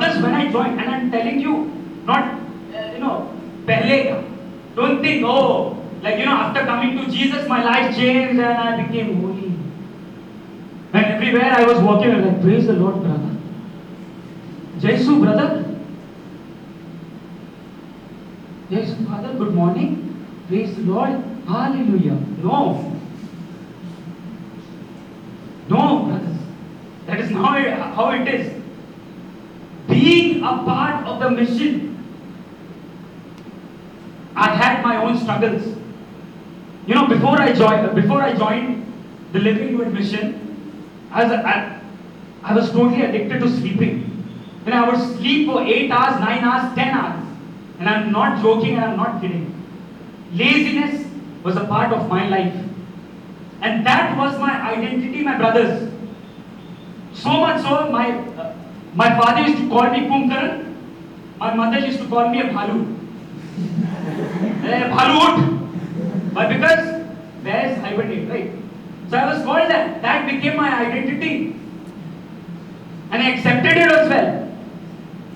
brothers, when I joined, and I'm telling you, not, pehle ka. Don't think, oh, after coming to Jesus, my life changed and I became holy. And everywhere I was walking, I was like, praise the Lord, brother. Jesu, brother. Yes, Father, good morning. Praise the Lord. Hallelujah. No. No, brothers. That is not how it is. Being a part of the mission, I had my own struggles. Before I joined the Living Word mission, I was totally addicted to sleeping. I would sleep for 8 hours, 9 hours, 10 hours. And I'm not joking and I'm not kidding. Laziness was a part of my life. And that was my identity, my brothers. So much so, my father used to call me Kumkaran. My mother used to call me a Bhalu. Bhalu ut. Why? Because bears hibernate, right? So I was called that. That became my identity. And I accepted it as well.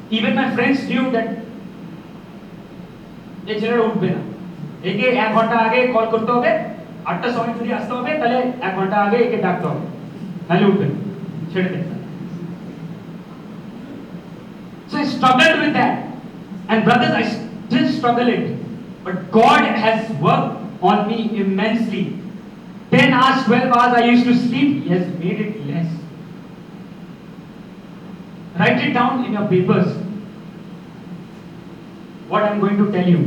Even my friends knew that ये चले उठ बेना एक घंटा आगे call करते होगे 8টা সময় যদি আসতে হবে তাহলে 1 ঘন্টা আগে একে ডাকতে হবে তাহলে উঠবে ছেড়ে দেন So I struggled with that, and brothers, I still struggle it, but God has worked on me immensely. 10 hours, 12 hours I used to sleep, He has made it less. Write it down in your papers, what I'm going to tell you.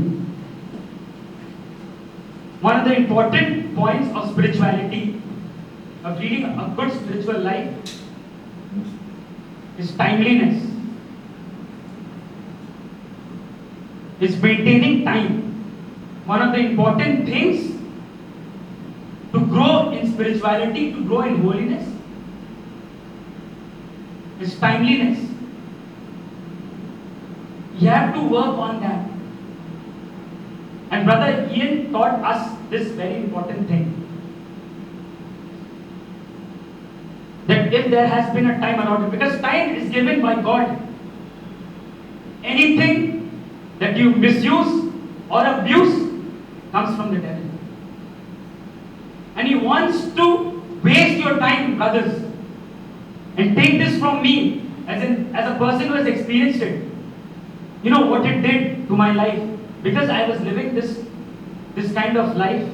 One of the important points of spirituality, of leading a good spiritual life, is timeliness. Is maintaining time. One of the important things to grow in spirituality, to grow in holiness, is timeliness. You have to work on that. And Brother Ian taught us this very important thing. That if there has been a time allotted, because time is given by God. Anything that you misuse or abuse comes from the devil. And he wants to waste your time, brothers. And take this from me, as a person who has experienced it. You know what it did to my life? Because I was living this kind of life,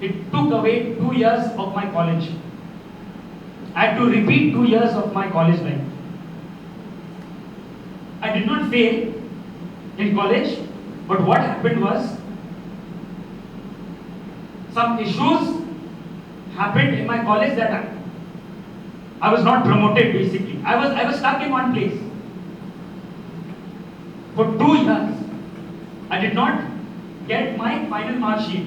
it took away 2 years of my college. I had to repeat 2 years of my college life. I did not fail in college, but what happened was, some issues happened in my college that I was not promoted basically. I was stuck in one place. For 2 years, I did not get my final mark sheet.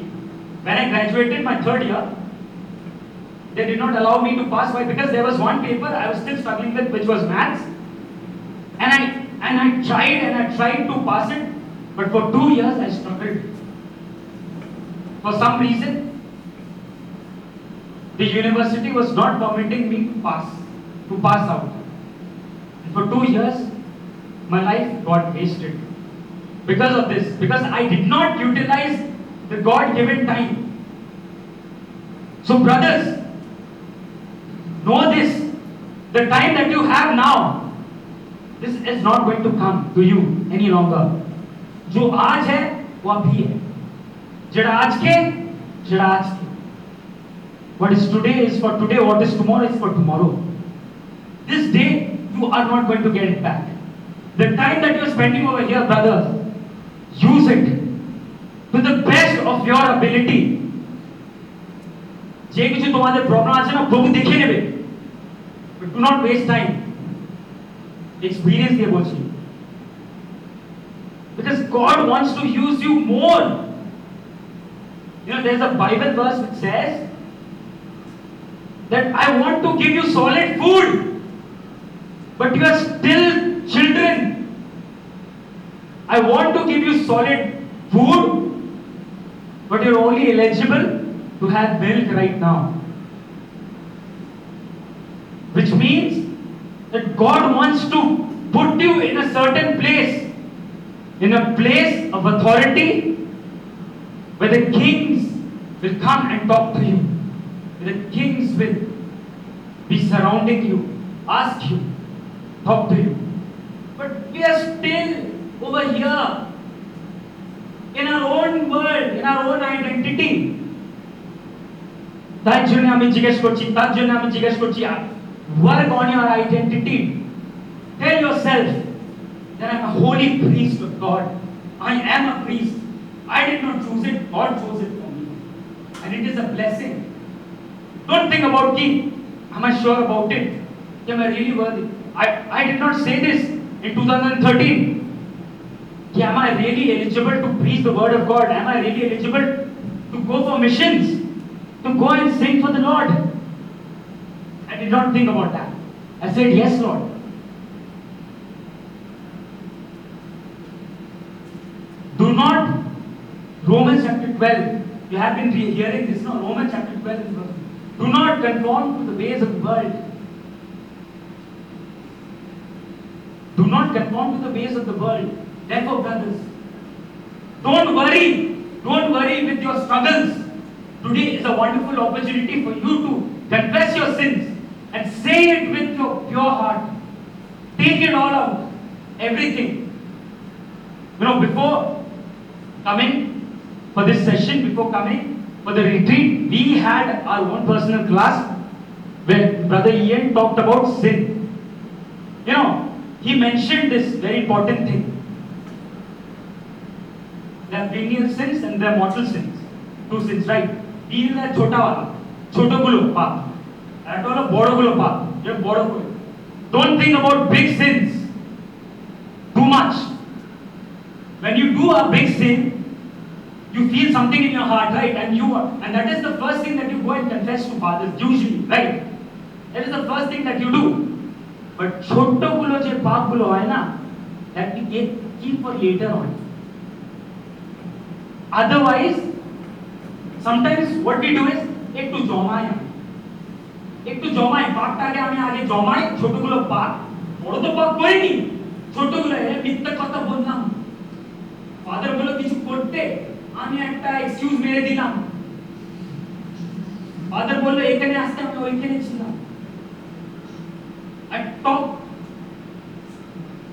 When I graduated my 3rd year, they did not allow me to pass. Why? Because there was one paper I was still struggling with, which was maths. And I tried to pass it, but for 2 years I struggled. For some reason, the university was not permitting me to pass out. And for 2 years, my life got wasted because of this, because I did not utilize the God-given time. So brothers, know this, the time that you have now, this is not going to come to you any longer. जो आज है वो अभी है. जेड़ा आज के. What is today is for today. What is tomorrow is for tomorrow. This day you are not going to get it back. The time that you are spending over here, brothers, use it to the best of your ability. যে কিছু তোমাদের problem আছে না প্রভু দেখে নেবে. But do not waste time. Experience দিয়ে বলছি. Because God wants to use you more. There's a Bible verse which says that I want to give you solid food, but you are still children. I want to give you solid food, but you're only eligible to have milk right now. Which means that God wants to put you in a certain place, in a place of authority, where the kings will come and talk to you, where the kings will be surrounding you, ask you, talk to you. But we are still over here in our own world, in our own identity. তার জন্য আমি জিজ্ঞেস করছি, work on your identity. Tell yourself that I'm a holy priest of God. I am a priest. I did not choose it, God chose it for me. And it is a blessing. Don't think about ki, am I sure about it? Am I really worthy? I did not say this in 2013. Am I really eligible to preach the word of God? Am I really eligible to go for missions? To go and sing for the Lord? I did not think about that. I said, yes, Lord. Do not, Romans chapter 12, you have been hearing this, no? Romans chapter 12 is verse. Do not conform to the ways of the world. Do not conform to the ways of the world. Therefore, brothers, don't worry with your struggles. Today is a wonderful opportunity for you to confess your sins and say it with your pure heart. Take it all out, everything. Before coming for this session, before coming for the retreat, we had our own personal class where Brother Ian talked about sin. He mentioned this very important thing. There are venial sins and there are mortal sins. Two sins, right? These are choto gulo paap. And all bodo gulo paap. Don't think about big sins too much. When you do a big sin, you feel something in your heart, right? And that is the first thing that you go and confess to fathers, usually, right? That is the first thing that you do. But choto gulo je paap gulo hai na, that we keep for later on. Otherwise, sometimes what we do is একটু জমাই পাপটাকে আমি আগে জমাই, ছোটগুলো পাপ, বড় তো পাপ করিনি, ছোটগুলো মিথ্যা কথা বললাম, ফাদার বলল কিছু করতে, আমি একটা এক্সকিউজ মেরে দিলাম, ফাদার বলল এখানে আসতে, আমি ওইখানে ছিলাম, I talk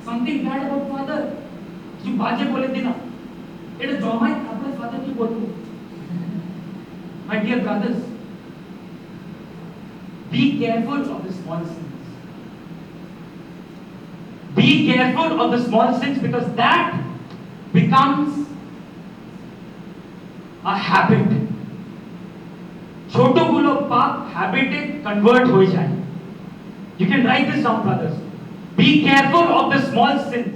something bad about father, কিছু বাজে বলে দিলাম, এটা জমাই, তারপরে ফাদার কি বলবো? My dear brothers, be careful of the small sins. Be careful of the small sins, because that becomes a habit. Choto gulo paap habit convert ho jai. You can write this down, brothers. Be careful of the small sins.